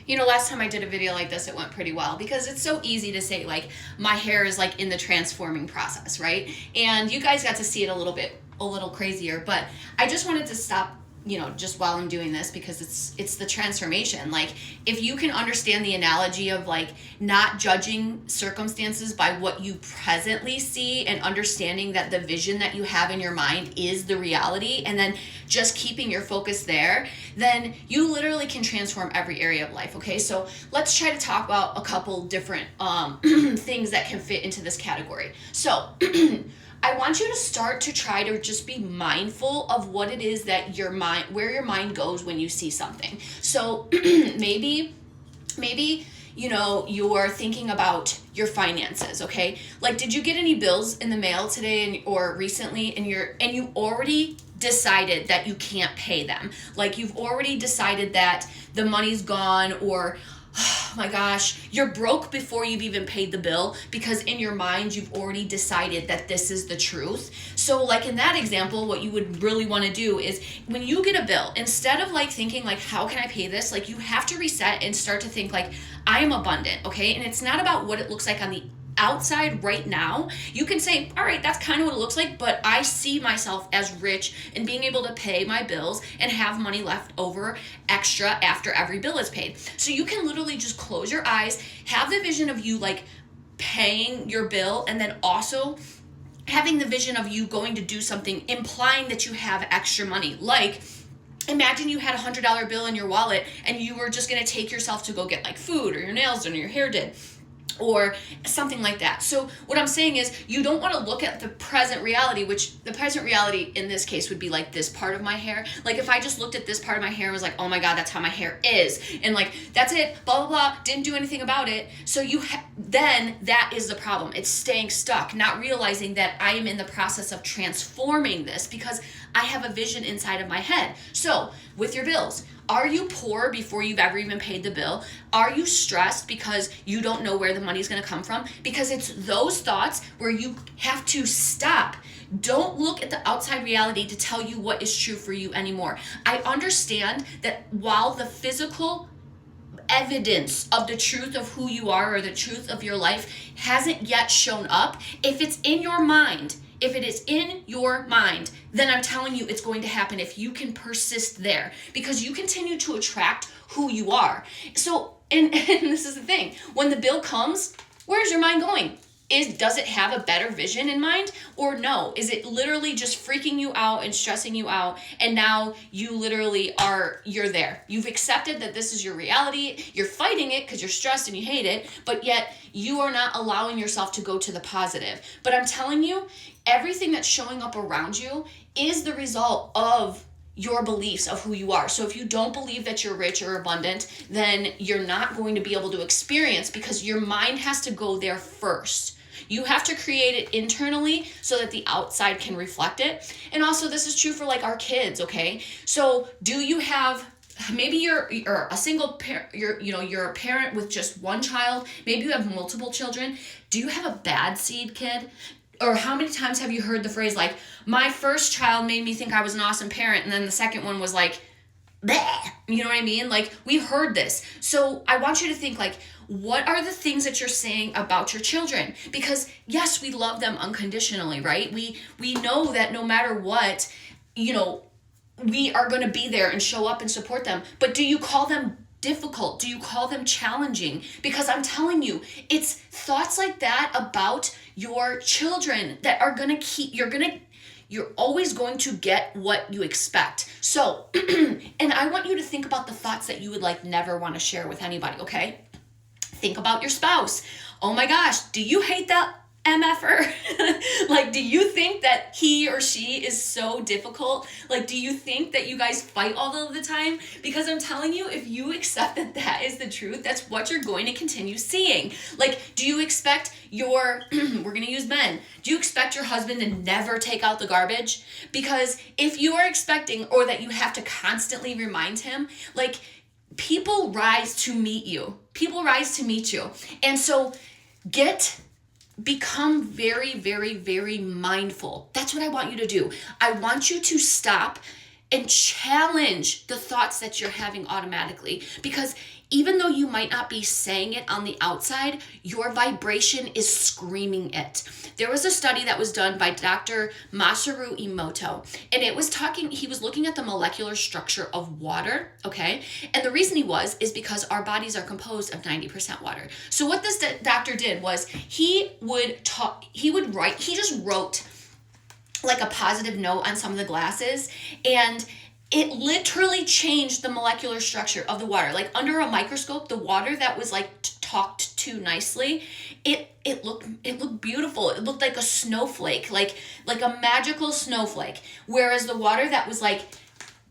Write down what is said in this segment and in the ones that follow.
Last time I did a video like this, it went pretty well because it's so easy to say, like, my hair is like in the transforming process, right? And you guys got to see it a little crazier, but I just wanted to stop, just while I'm doing this because it's the transformation. Like, if you can understand the analogy of like not judging circumstances by what you presently see and understanding that the vision that you have in your mind is the reality, and then just keeping your focus there, then you literally can transform every area of life. Okay, so let's try to talk about a couple different things that can fit into this category. So I want you to start to try to just be mindful of what it is that where your mind goes when you see something. So maybe you're thinking about your finances, okay? Like, did you get any bills in the mail today or recently, and you already decided that you can't pay them? Like, you've already decided that the money's gone, or oh my gosh, you're broke before you've even paid the bill because in your mind you've already decided that this is the truth. So like in that example, what you would really want to do is when you get a bill, instead of like thinking like, how can I pay this? Like, you have to reset and start to think like, I am abundant, okay? And it's not about what it looks like on the outside right now. You can say, all right, that's kind of what it looks like, but I see myself as rich and being able to pay my bills and have money left over extra after every bill is paid. So you can literally just close your eyes, have the vision of you like paying your bill, and then also having the vision of you going to do something implying that you have extra money. Like, imagine you had $100 bill in your wallet and you were just going to take yourself to go get like food or your nails done or your hair did, or something like that. So what I'm saying is, you don't want to look at the present reality, which the present reality in this case would be like this part of my hair. Like, if I just looked at this part of my hair and was like, oh my God, that's how my hair is, and like, that's it, blah, blah, blah, didn't do anything about it. So then that is the problem. It's staying stuck, not realizing that I am in the process of transforming this because I have a vision inside of my head. So with your bills, are you poor before you've ever even paid the bill? Are you stressed because you don't know where the money's going to come from? Because it's those thoughts where you have to stop. Don't look at the outside reality to tell you what is true for you anymore. I understand that while the physical evidence of the truth of who you are or the truth of your life hasn't yet shown up, if it's in your mind, if it is in your mind, then I'm telling you it's going to happen if you can persist there, because you continue to attract who you are. So, and this is the thing, when the bill comes, where's your mind going? Does it have a better vision in mind, or no? Is it literally just freaking you out and stressing you out, and now you literally you're there. You've accepted that this is your reality. You're fighting it because you're stressed and you hate it, but yet you are not allowing yourself to go to the positive. But I'm telling you, everything that's showing up around you is the result of your beliefs of who you are. So if you don't believe that you're rich or abundant, then you're not going to be able to experience, because your mind has to go there first. You have to create it internally so that the outside can reflect it. And also, this is true for like our kids, okay? So do you have, maybe you're a single parent, you're a parent with just one child, maybe you have multiple children. Do you have a bad seed kid? Or how many times have you heard the phrase like, my first child made me think I was an awesome parent, and then the second one was like, bleh. You know what I mean? Like, we've heard this. So I want you to think like, what are the things that you're saying about your children? Because yes, we love them unconditionally, right? We know that no matter what, we are going to be there and show up and support them. But do you call them difficult? Do you call them challenging? Because I'm telling you, it's thoughts like that about your children that are going to you're always going to get what you expect. So, and I want you to think about the thoughts that you would like never want to share with anybody, okay? Think about your spouse. Oh my gosh, do you hate that MFer? Like, do you think that he or she is so difficult? Like, do you think that you guys fight all of the time? Because I'm telling you, if you accept that that is the truth, that's what you're going to continue seeing. Like, do you expect we're going to use men. Do you expect your husband to never take out the garbage? Because if you are expecting, or that you have to constantly remind him, like, people rise to meet you. People rise to meet you. And so become very, very, very mindful. That's what I want you to do. I want you to stop and challenge the thoughts that you're having automatically, because even though you might not be saying it on the outside, your vibration is screaming it. There was a study that was done by Dr. Masaru Emoto, and he was looking at the molecular structure of water, okay? And the reason is because our bodies are composed of 90% water. So what this doctor did was he just wrote like a positive note on some of the glasses, and it literally changed the molecular structure of the water. Like under a microscope, the water that was like talked to nicely, it looked beautiful. It looked like a snowflake, like a magical snowflake. Whereas the water that was like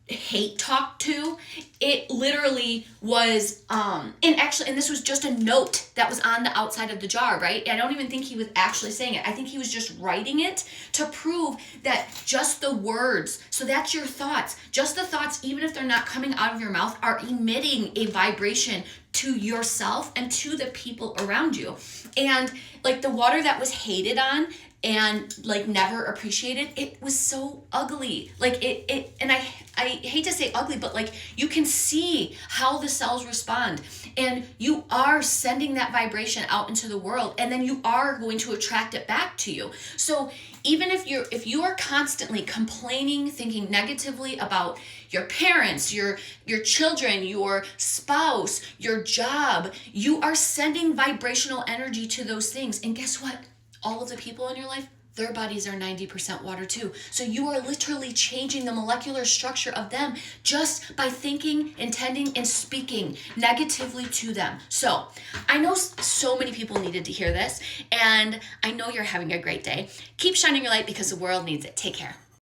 hate talked to, it literally was and this was just a note that was on the outside of the jar, right? I don't even think he was actually saying it. I think he was just writing it to prove that just the words, so that's your thoughts, just the thoughts, even if they're not coming out of your mouth, are emitting a vibration to yourself and to the people around you. And like the water that was hated on and like never appreciated, it was so ugly. Like it and I hate to say ugly, but like you can see how the cells respond, and you are sending that vibration out into the world, and then you are going to attract it back to you. So even if you are constantly complaining, thinking negatively about your parents, your children, your spouse, your job, you are sending vibrational energy to those things. And guess what? All of the people in your life, their bodies are 90% water too. So you are literally changing the molecular structure of them just by thinking, intending, and speaking negatively to them. So I know so many people needed to hear this, and I know you're having a great day. Keep shining your light because the world needs it. Take care.